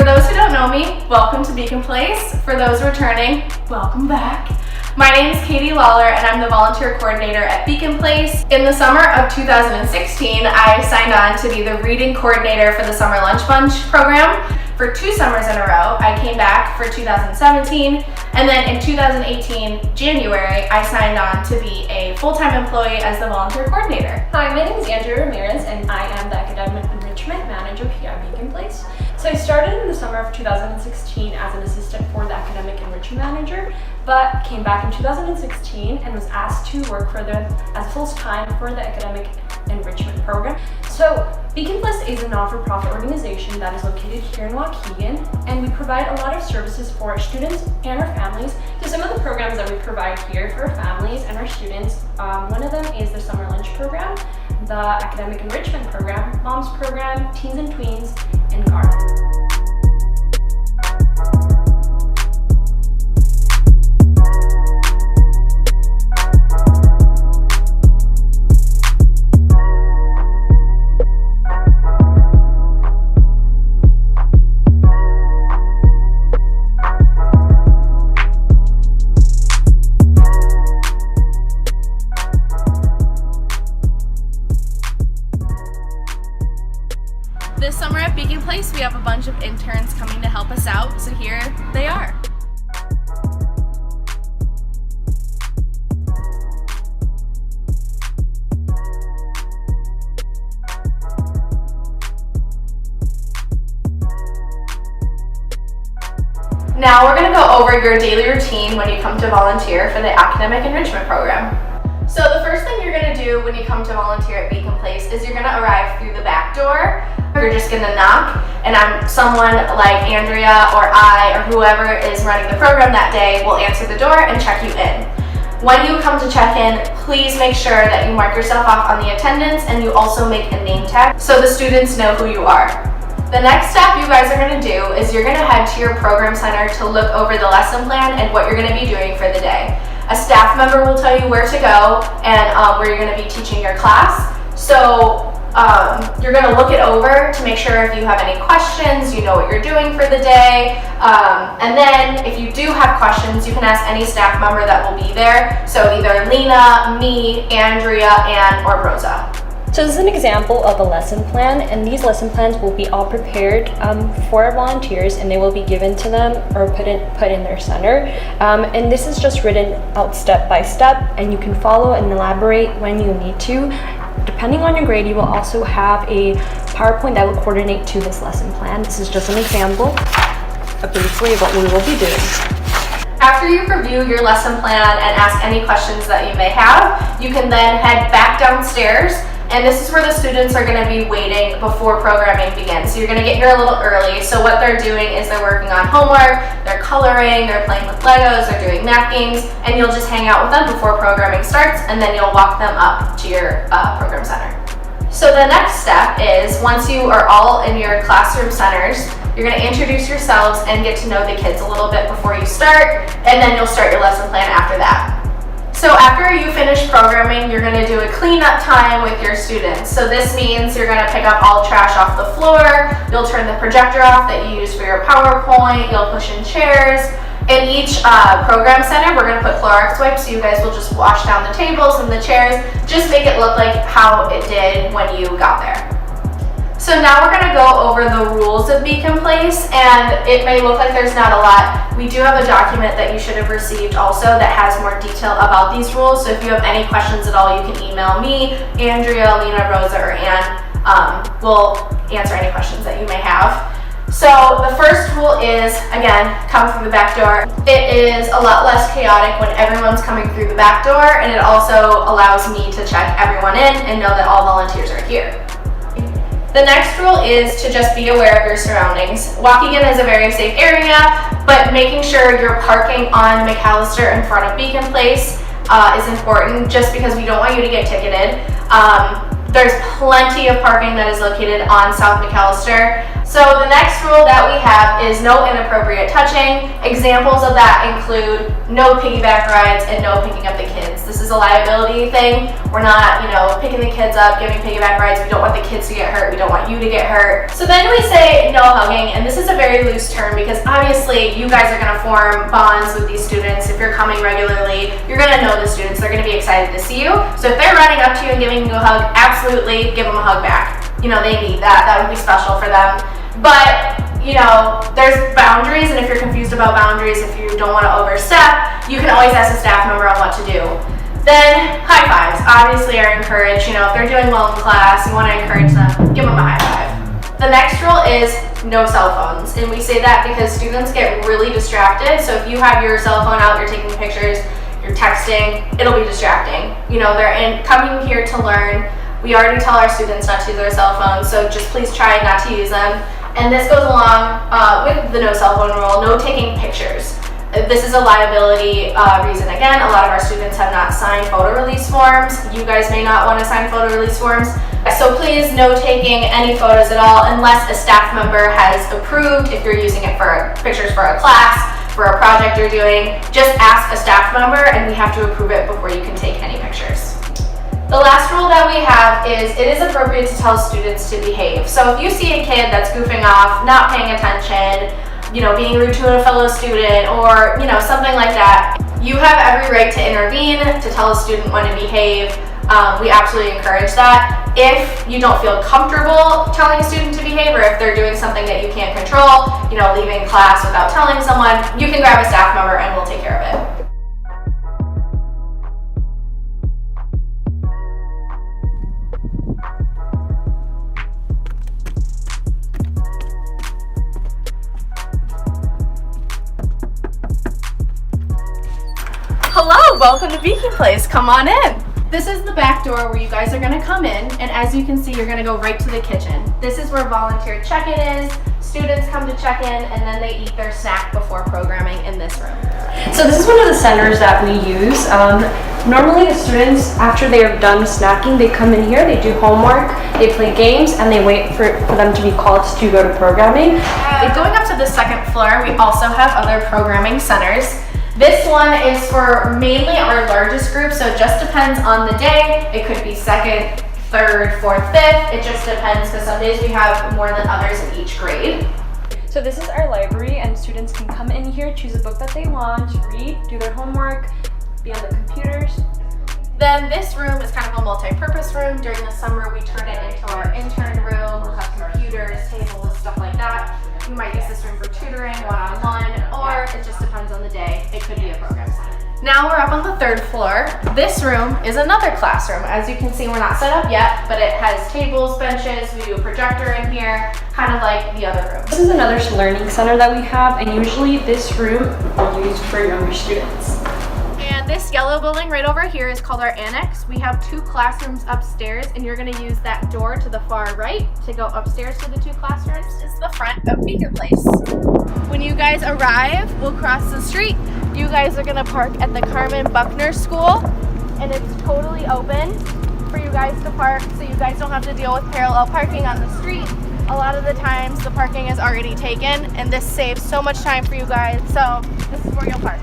For those who don't know me, welcome to Beacon Place. For those returning, welcome back. My name is Katie Lawler and I'm the volunteer coordinator at Beacon Place. In the summer of 2016, I signed on to be the reading coordinator for the Summer Lunch Bunch program. For 2 summers in a row, I came back for 2017, and then in 2018, January, I signed on to be a full-time employee as the volunteer coordinator. Hi, my name is Andrea Ramirez and I am the Academic Enrichment Manager here at Beacon Place. So I started in the summer of 2016 as an assistant for the Academic Enrichment Manager, but came back in 2016 and was asked to work further as full-time for the Academic Enrichment Program. So Beacon Place is a non-for-profit organization that is located here in Waukegan, and we provide a lot of services for our students and our families. So some of the programs that we provide here for our families and our students, one of them is the Summer Lunch Program, the Academic Enrichment Program, Moms Program, Teens and Tweens, and Garden. This summer at Beacon Place, we have a bunch of interns coming to help us out, so here they are. Now we're going to go over your daily routine when you come to volunteer for the Academic Enrichment Program. So the first thing you're going to do when you come to volunteer at Beacon Place is you're going to arrive through the back door. You're just going to knock, and someone like Andrea or I or whoever is running the program that day will answer the door and check you in. When you come to check in, please make sure that you mark yourself off on the attendance and you also make a name tag so the students know who you are. The next step you guys are going to do is you're going to head to your program center to look over the lesson plan and what you're going to be doing for the day. A staff member will tell you where to go and where you're going to be teaching your class. So you're going to look it over to make sure if you have any questions, you know what you're doing for the day. And then if you do have questions, you can ask any staff member that will be there. So either Lena, me, Andrea, or Rosa. So this is an example of a lesson plan, and these lesson plans will be all prepared for our volunteers, and they will be given to them or put in their center. And this is just written out step by step, and you can follow and elaborate when you need to. Depending on your grade, you will also have a PowerPoint that will coordinate to this lesson plan. This is just an example, briefly, of what we will be doing. After you review your lesson plan and ask any questions that you may have, you can then head back downstairs. And this is where the students are going to be waiting before programming begins. So you're going to get here a little early. So what they're doing is they're working on homework, they're coloring, they're playing with Legos, they're doing math games, and you'll just hang out with them before programming starts, and then you'll walk them up to your program center. So the next step is once you are all in your classroom centers, you're going to introduce yourselves and get to know the kids a little bit before you start, and then you'll start your lesson plan after that. So after you finish programming, you're going to do a cleanup time with your students. So this means you're going to pick up all trash off the floor, you'll turn the projector off that you use for your PowerPoint, you'll push in chairs. In each program center, we're going to put Clorox wipes, so you guys will just wash down the tables and the chairs, just make it look like how it did when you got there. So now we're going to go over the rules of Beacon Place, and it may look like there's not a lot. We do have a document that you should have received also that has more detail about these rules, so if you have any questions at all, you can email me, Andrea, Lena, Rosa, or Ann. We'll answer any questions that you may have. So the first rule is, again, come through the back door. It is a lot less chaotic when everyone's coming through the back door, and it also allows me to check everyone in and know that all volunteers are here. The next rule is to just be aware of your surroundings. Waukegan is a very safe area, but making sure you're parking on McAllister in front of Beacon Place is important, just because we don't want you to get ticketed. There's plenty of parking that is located on South McAllister. So the next rule that we have is no inappropriate touching. Examples of that include no piggyback rides and no picking up the kids. This is a liability thing. We're not, picking the kids up, giving piggyback rides. We don't want the kids to get hurt. We don't want you to get hurt. So then we say no hugging, and this is a very loose term because obviously you guys are gonna form bonds with these students. If you're coming regularly, you're gonna know the students. They're gonna be excited to see you. So if they're running up to you and giving you a hug, absolutely give them a hug back. They need that. That would be special for them. But, there's boundaries, and if you're confused about boundaries, if you don't want to overstep, you can always ask a staff member on what to do. Then, high fives obviously are encouraged. If they're doing well in class, you want to encourage them, give them a high five. The next rule is no cell phones, and we say that because students get really distracted. So if you have your cell phone out, you're taking pictures, you're texting, it'll be distracting. They're coming here to learn. We already tell our students not to use their cell phones, so just please try not to use them. And this goes along with the no cell phone rule, no taking pictures. This is a liability reason. Again, a lot of our students have not signed photo release forms. You guys may not want to sign photo release forms. So please, no taking any photos at all unless a staff member has approved. If you're using it for pictures for a class, for a project you're doing, just ask a staff member and we have to approve it before you can take any pictures. The last rule that we have is it is appropriate to tell students to behave. So if you see a kid that's goofing off, not paying attention, being rude to a fellow student or, something like that, you have every right to intervene, to tell a student when to behave. We absolutely encourage that. If you don't feel comfortable telling a student to behave, or if they're doing something that you can't control, leaving class without telling someone, you can grab a staff member and we'll take care of it. Hello, welcome to Beacon Place. Come on in. This is the back door where you guys are gonna come in, and as you can see, you're gonna go right to the kitchen. This is where volunteer check-in is. Students come to check in, and then they eat their snack before programming in this room. So this is one of the centers that we use. Normally the students, after they are done snacking, they come in here, they do homework, they play games, and they wait for them to be called to go to programming. Going up to the second floor, we also have other programming centers. This one is for mainly our largest group, so it just depends on the day. It could be second, third, fourth, fifth. It just depends because some days we have more than others in each grade. So this is our library, and students can come in here, choose a book that they want, read, do their homework, be on the computers. Then this room is kind of a multi-purpose room. During the summer, we turn it into our intern room. We'll have computers, tables, stuff like that. We might use this room for tutoring, one-on-one, or it just depends on the day. It could be a program center. Now we're up on the third floor. This room is another classroom. As you can see, we're not set up yet, but it has tables, benches. We do a projector in here, kind of like the other room. This is another learning center that we have, and usually this room is used for younger students. And this yellow building right over here is called our annex. We have 2 classrooms upstairs, and you're going to use that door to the far right to go upstairs to the 2 classrooms. This is the front of Beacon Place. When you guys arrive, we'll cross the street. You guys are going to park at the Carmen Buckner School, and it's totally open for you guys to park, so you guys don't have to deal with parallel parking on the street. A lot of the times the parking is already taken, and this saves so much time for you guys, so this is where you'll park.